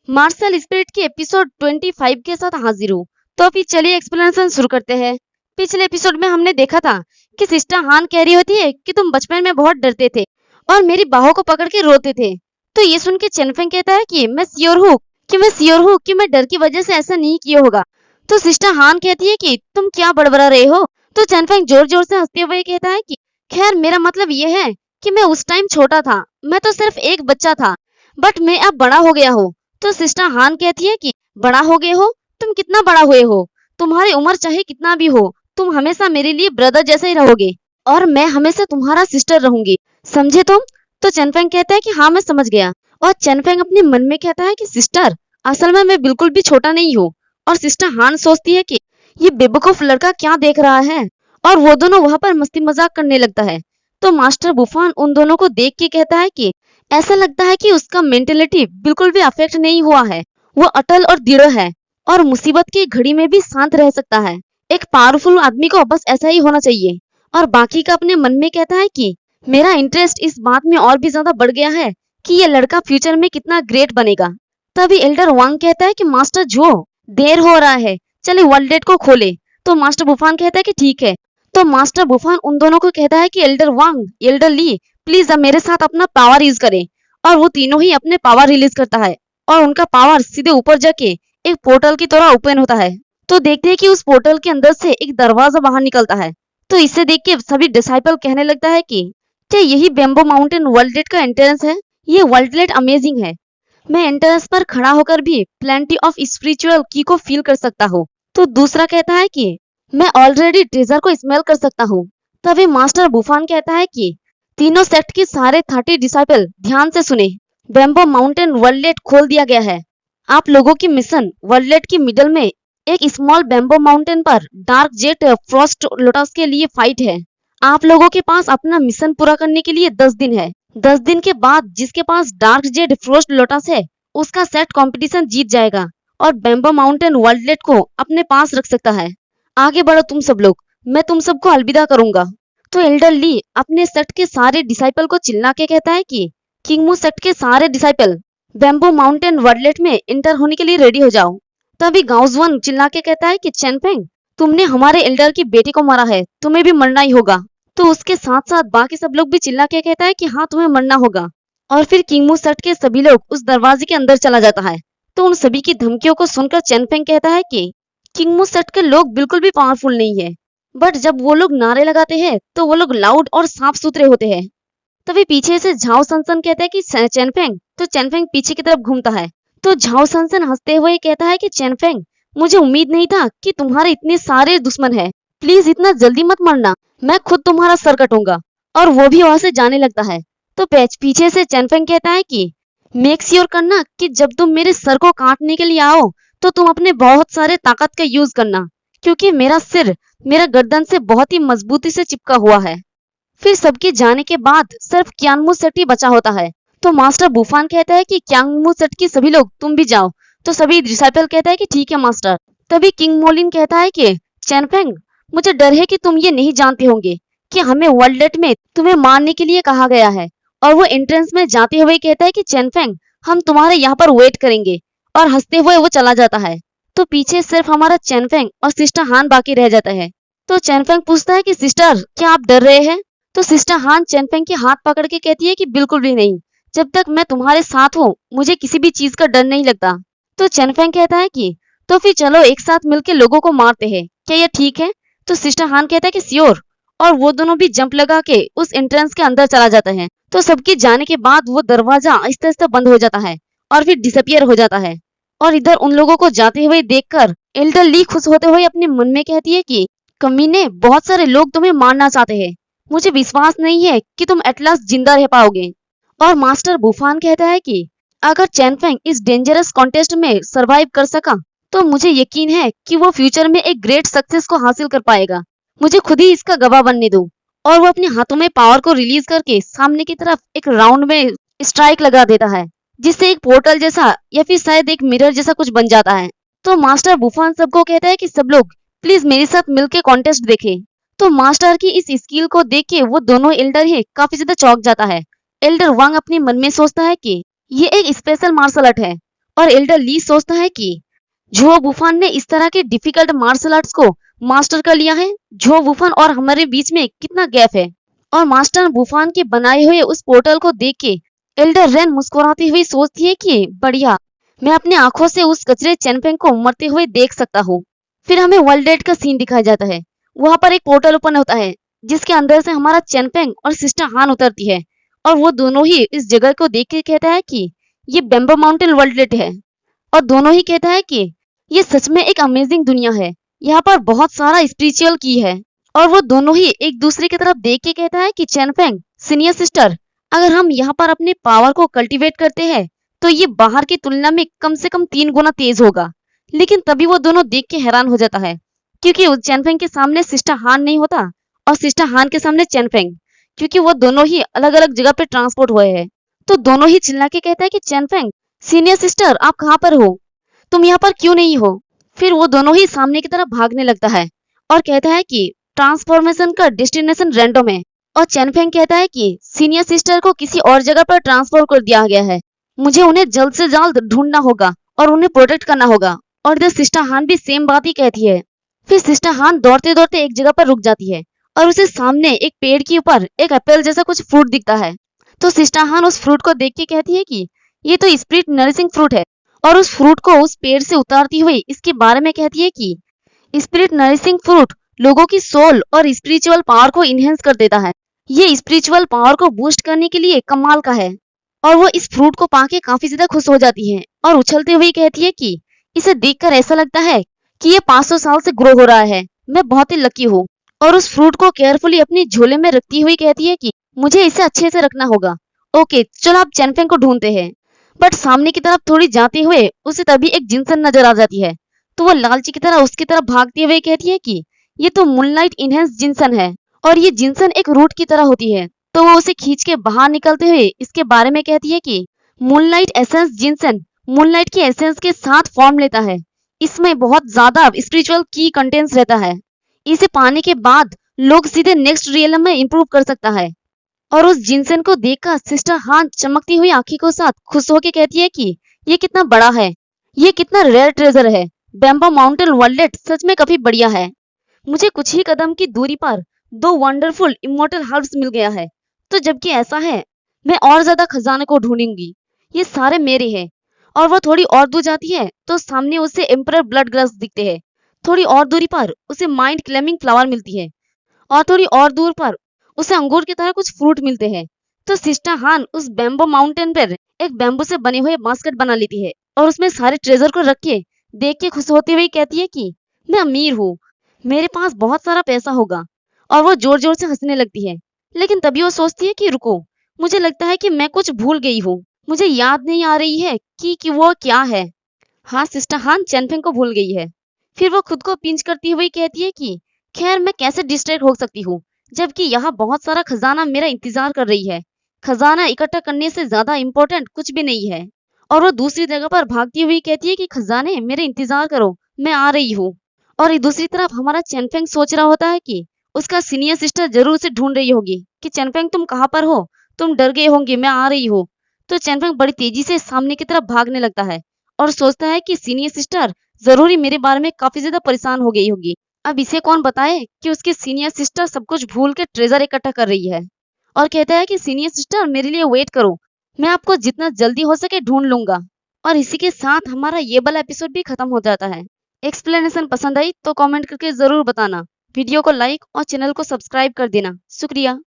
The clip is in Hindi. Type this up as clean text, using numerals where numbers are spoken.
मार्शल स्पिरिट के एपिसोड 25 के साथ हाजिर हूँ। तो अभी चलिए एक्सप्लेनेशन शुरू करते हैं। पिछले एपिसोड में हमने देखा था कि सिस्टर हान कह रही होती है कि तुम बचपन में बहुत डरते थे और मेरी बाहों को पकड़ के रोते थे। तो ये सुन के चेनफेंग कहता है कि मैं श्योर हूँ कि मैं डर की वजह से ऐसा नहीं किया होगा। तो सिस्टर हान कहती है कि तुम क्या बड़बड़ा रहे हो। तो चेनफेंग जोर जोर से हंसते हुए कहता है कि खैर मेरा मतलब ये है कि मैं उस टाइम छोटा था, मैं तो सिर्फ एक बच्चा था, बट मैं अब बड़ा हो गया हूँ। तो सिस्टर हान कहती है कि बड़ा हो गए हो? तुम कितना बड़ा हुए हो? तुम्हारी उम्र चाहे कितना भी हो, तुम हमेशा मेरे लिए ब्रदर जैसे ही रहोगे और मैं हमेशा तुम्हारा सिस्टर रहूंगी, समझे तुम? तो चेनफेंग कहता है कि हाँ मैं समझ गया। और चेनफेंग अपने मन में कहता है कि सिस्टर, असल में मैं बिल्कुल भी छोटा नहीं हूँ। और सिस्टर हान सोचती है कि ये बेवकूफ लड़का क्या देख रहा है, और वो दोनों वहां पर मस्ती मजाक करने लगता है। तो मास्टर बुफान उन दोनों को देख के कहता है कि ऐसा लगता है कि उसका मेंटेलिटी बिल्कुल भी अफेक्ट नहीं हुआ है, वो अटल और दृढ़ है और मुसीबत की घड़ी में भी शांत रह सकता है। एक पावरफुल आदमी को बस ऐसा ही होना चाहिए। और बाकी का अपने मन में कहता है कि मेरा इंटरेस्ट इस बात में और भी ज्यादा बढ़ गया है कि ये लड़का फ्यूचर में कितना ग्रेट बनेगा। तभी एल्डर वांग कहता है कि मास्टर जो देर हो रहा है, चले वर्ल्ड डेट को खोले। तो मास्टर बुफान कहता है कि ठीक है। तो मास्टर बुफान उन दोनों को कहता है कि elder Wang, elder Li, please अब मेरे साथ अपना पावर यूज करें। और वो तीनों ही अपने पावर रिलीज करता है और उनका पावर सीधे ऊपर जाके एक पोर्टल की तरह ओपन होता है। तो देखते हैं कि उस पोर्टल के अंदर से एक दरवाजा बाहर निकलता है। तो इसे देख के सभी डिसाइपल कहने लगता है कि क्या यही बेम्बो माउंटेन वर्ल्ड का एंट्रेंस है? ये वर्ल्ड अमेजिंग है। मैं एंट्रेंस पर खड़ा होकर भी प्लेंटी ऑफ स्पिरिचुअल की को फील कर सकता हूँ। तो दूसरा कहता है कि मैं ऑलरेडी ट्रेजर को स्मेल कर सकता हूँ। तभी मास्टर बुफान कहता है कि तीनों सेक्ट के सारे 30 डिसाइपल ध्यान से सुने। बेम्बो माउंटेन वर्ल्ड खोल दिया गया है। आप लोगों की मिशन वर्ल्ड की मिडल में एक स्मॉल बेम्बो माउंटेन पर डार्क जेट फ्रॉस्ट लोटस के लिए फाइट है। आप लोगों के पास अपना मिशन पूरा करने के लिए 10 दिन है। 10 दिन के बाद जिसके पास डार्क जेट फ्रॉस्ट लोटस है, उसका सेट कंपटीशन जीत जाएगा और बेम्बो माउंटेन वर्ल्ड को अपने पास रख सकता है। आगे बढ़ो तुम सब लोग, मैं तुम सबको अलविदा करूंगा। तो एल्डर ली अपने सेट के सारे डिसाइपल को चिल्ला के कहता है कि किंगमू सेट के सारे डिसाइपल बेम्बो माउंटेन वर्ल्ड में इंटर होने के लिए रेडी हो जाओ। तभी गाउजवन चिल्ला के कहता है कि चेनफेंग, तुमने हमारे एल्डर की बेटी को मारा है, तुम्हें भी मरना ही होगा। तो उसके साथ साथ बाकी सब लोग भी चिल्ला के कहता है कि हाँ तुम्हें मरना होगा। और फिर किंगमू सेट के सभी लोग उस दरवाजे के अंदर चला जाता है। तो उन सभी की धमकियों को सुनकर चेनफेंग कहता है कि किंगमू सेट के लोग बिल्कुल भी पावरफुल नहीं है, बट जब वो लोग नारे लगाते हैं तो वो लोग लाउड और साफ सुथरे होते हैं। तभी पीछे से झाओ सनसन कहता है कि चेनफेंग। तो चेनफेंग पीछे की तरफ घूमता है। तो झाओ सनसन हंसते हुए कहता है कि चेनफेंग, मुझे उम्मीद नहीं था कि तुम्हारे इतने सारे दुश्मन है, प्लीज इतना जल्दी मत मरना, मैं खुद तुम्हारा सर कटूंगा। और वो भी वहां से जाने लगता है। तो पीछे से चेनफेंग कहता है कि मेक श्योर करना कि जब तुम मेरे सर को काटने के लिए आओ तो तुम अपने बहुत सारे ताकत का यूज करना, क्योंकि मेरा सिर मेरा गर्दन से बहुत ही मजबूती से चिपका हुआ है। फिर सबके जाने के बाद सिर्फ क्यांगमू सेट ही बचा होता है। तो मास्टर बुफान कहता है कि क्यांगमू सेट की सभी लोग तुम भी जाओ। तो सभी डिसाइपल कहता है कि ठीक है मास्टर। तभी किंग मोलिन कहता है कि चेनफेंग, मुझे डर है कि तुम ये नहीं जानते होंगे कि हमें वर्ल्ड में तुम्हें मारने के लिए कहा गया है। और वो एंट्रेंस में जाते हुए कहता है कि चेनफेंग, हम तुम्हारे यहाँ पर वेट करेंगे। और हंसते हुए वो चला जाता है। तो पीछे सिर्फ हमारा चेनफेंग और सिस्टर हान बाकी रह जाता है। तो चेनफेंग पूछता है कि सिस्टर, क्या आप डर रहे हैं? तो सिस्टर हान चेनफेंग के हाथ पकड़ के कहती है कि बिल्कुल भी नहीं, जब तक मैं तुम्हारे साथ हूँ मुझे किसी भी चीज का डर नहीं लगता। तो चेनफेंग कहता है कि तो फिर चलो एक साथ मिलकर लोगों को मारते हैं, क्या ये ठीक है? तो सिस्टर हान कहता है कि श्योर। और वो दोनों भी जंप लगा के उस एंट्रेंस के अंदर चला जाता है। तो सबके जाने के बाद वो दरवाजा आहिस्ते आहिस्ते बंद हो जाता है और फिर डिसअपियर हो जाता है। और इधर उन लोगों को जाते हुए देखकर एल्डर ली खुश होते हुए अपने मन में कहती है कि कमीने, बहुत सारे लोग तुम्हें मारना चाहते हैं, मुझे विश्वास नहीं है कि तुम एट लास्ट जिंदा रह पाओगे। और मास्टर बुफान कहता है कि अगर चेनफेंग इस डेंजरस कॉन्टेस्ट में सरवाइव कर सका तो मुझे यकीन है कि वो फ्यूचर में एक ग्रेट सक्सेस को हासिल कर पाएगा। मुझे खुद ही इसका गवाह बनने दो। और वो अपने हाथों में पावर को रिलीज करके सामने की तरफ एक राउंड में स्ट्राइक लगा देता है, जिससे एक पोर्टल जैसा या फिर शायद एक मिरर जैसा कुछ बन जाता है। तो मास्टर बुफान सबको कहता है कि सब लोग प्लीज मेरे साथ मिलकर कॉन्टेस्ट देखें। तो मास्टर की इस स्किल को देख के वो दोनों एल्डर ही काफी ज्यादा चौंक जाता है। एल्डर वांग अपने मन में सोचता है कि ये एक स्पेशल मार्शल आर्ट है और एल्डर ली सोचता है कि झुओ बुफान ने इस तरह के डिफिकल्ट मार्शल आर्ट्स को मास्टर कर लिया है। झुओ बुफान और हमारे बीच में कितना गैप है। और मास्टर बुफान के बनाए हुए उस पोर्टल को देख के एल्डर रेन मुस्कुराती हुई सोचती है कि बढ़िया, मैं अपने आंखों से उस कचरे चेनफेंग को मरते हुए देख सकता हूँ। फिर हमें वर्ल्ड एड का सीन दिखाया जाता है। वहां पर एक पोर्टल ओपन होता है जिसके अंदर से हमारा चेनफेंग और सिस्टर हान उतरती है और वो दोनों ही इस जगह को देख के कहता है कि ये बेम्बो माउंटेन वर्ल्ड एड है। और दोनों ही कहता है कि ये सच में एक अमेजिंग दुनिया है, यहाँ पर बहुत सारा स्पिरिचुअल की है। और वो दोनों ही एक दूसरे की तरफ देख के कहता है कि चेनफेंग सीनियर सिस्टर, अगर हम यहाँ पर अपने पावर को कल्टीवेट करते हैं तो ये बाहर की तुलना में कम से कम 3 गुना तेज होगा। लेकिन तभी वो दोनों देख के हैरान हो जाता है क्योंकि उस चेनफेंग के सामने सिस्टर हान नहीं होता और सिस्टर हान के सामने चेनफेंग, क्योंकि वो दोनों ही अलग अलग जगह पे ट्रांसपोर्ट हुए हैं। तो दोनों ही चिल्ला के कहता है कि चेनफेंग सीनियर सिस्टर, आप कहाँ पर हो, तुम यहाँ पर क्यों नहीं हो। फिर वो दोनों ही सामने की तरफ भागने लगता है और कहता है कि ट्रांसफॉर्मेशन का डेस्टिनेशन रैंडम है। और चेनफेंग कहता है कि सीनियर सिस्टर को किसी और जगह पर ट्रांसफर कर दिया गया है, मुझे उन्हें जल्द से जल्द ढूंढना होगा और उन्हें प्रोटेक्ट करना होगा। और इधर सिस्टर हान भी सेम बात ही कहती है। फिर सिस्टर हान दौड़ते दौड़ते एक जगह पर रुक जाती है और उसे सामने एक पेड़ के ऊपर एक एप्पल जैसा कुछ फ्रूट दिखता है। तो सिस्टर हान उस फ्रूट को देख के कहती है कि ये तो स्पिरिट नरिशिंग फ्रूट है और उस फ्रूट को उस पेड़ से उतारती हुई इसके बारे में कहती है कि स्पिरिट नरिशिंग फ्रूट लोगों की सोल और स्पिरिचुअल पावर को इनहेंस कर देता है। ये स्पिरिचुअल पावर को बूस्ट करने के लिए कमाल का है। और वो इस फ्रूट को पाके काफी ज्यादा खुश हो जाती है और उछलते हुए कहती है कि इसे देखकर ऐसा लगता है कि ये 500 साल से ग्रो हो रहा है, मैं बहुत ही लकी हूँ। और उस फ्रूट को केयरफुली अपनी झोले में रखती हुई कहती है कि मुझे इसे अच्छे से रखना होगा। ओके, चलो आप चेनफेंग को ढूंढते हैं। बट सामने की तरफ थोड़ी जाते हुए उसे तभी एक जिनसन नजर आ जाती है। तो वो लालची की तरह उसकी तरफ भागते हुए कहती है कि ये तो मूनलाइट इनहेंस जिनसन है और ये जिनसन एक रूट की तरह होती है। तो वो उसे खींच के बाहर निकलते हुए इसके बारे में कहती है कि मूनलाइट एसेंस जिनसन मूनलाइट की एसेंस के साथ फॉर्म लेता है। इसमें बहुत ज्यादा स्पिरिचुअल की कंटेंट्स रहता है। इसे पाने के बाद लोग सीधे नेक्स्ट रियलम में इंप्रूव कर सकता है। और उस जिनसन को देखकर सिस्टर हान चमकती हुई आंखों के साथ खुश होकर कहती है कि ये कितना बड़ा है, ये कितना रेयर ट्रेजर है। बेम्बो माउंटेन वर्ल्ड सच में काफी बढ़िया है। मुझे कुछ ही कदम की दूरी पर 2 वंडरफुल इमोर्टल हर्ब्स मिल गया है। तो जबकि ऐसा है, मैं और ज्यादा खजाने को ढूंढूंगी, ये सारे मेरे हैं। और वो थोड़ी और दूर जाती है तो सामने उसे एम्परर ब्लड ग्रास दिखते हैं। थोड़ी और दूरी पर उसे माइंड क्लेमिंग फ्लावर मिलती है और थोड़ी और दूर पर उसे अंगूर की तरह कुछ फ्रूट मिलते हैं। तो सिस्टर हान उस बेम्बो माउंटेन पर एक बेम्बो से बने हुए बास्केट बना लेती है और उसमें सारे ट्रेजर को रख के देख के खुश होते हुए कहती है कि मैं अमीर हूँ, मेरे पास बहुत सारा पैसा होगा। और वो जोर जोर से हंसने लगती है। लेकिन तभी वो सोचती है कि रुको, मुझे लगता है कि मैं कुछ भूल गई हूँ, मुझे याद नहीं आ रही है कि वो क्या है। हाँ, सिस्टर हान चेनफेंग को भूल गई है। फिर वो खुद को पिंच करती हुई कहती है कि खैर, मैं कैसे डिस्ट्रैक्ट हो सकती हूँ जबकि यहाँ बहुत सारा खजाना मेरा इंतजार कर रही है। खजाना इकट्ठा करने से ज्यादा इम्पोर्टेंट कुछ भी नहीं है। और वो दूसरी जगह पर भागती हुई कहती है कि खजाने मेरे इंतजार करो, मैं आ रही हूँ। और दूसरी तरफ हमारा चेनफेंग सोच रहा होता है कि उसका सीनियर सिस्टर जरूर उसे ढूंढ रही होगी कि चेनफेंग तुम कहाँ पर हो, तुम डर गए होंगे, मैं आ रही हूँ। तो चेनफेंग बड़ी तेजी से सामने की तरफ भागने लगता है और सोचता है कि सीनियर सिस्टर जरूरी मेरे बारे में काफी ज्यादा परेशान हो गई होगी। अब इसे कौन बताए कि उसकी सीनियर सिस्टर सब कुछ भूल के ट्रेजर इकट्ठा कर रही है। और कहता है कि सीनियर सिस्टर मेरे लिए वेट करो, मैं आपको जितना जल्दी हो सके ढूंढ लूंगा। और इसी के साथ हमारा ये वाला एपिसोड भी खत्म हो जाता है। एक्सप्लेनेशन पसंद आई तो कमेंट करके जरूर बताना। वीडियो को लाइक और चैनल को सब्सक्राइब कर देना। शुक्रिया।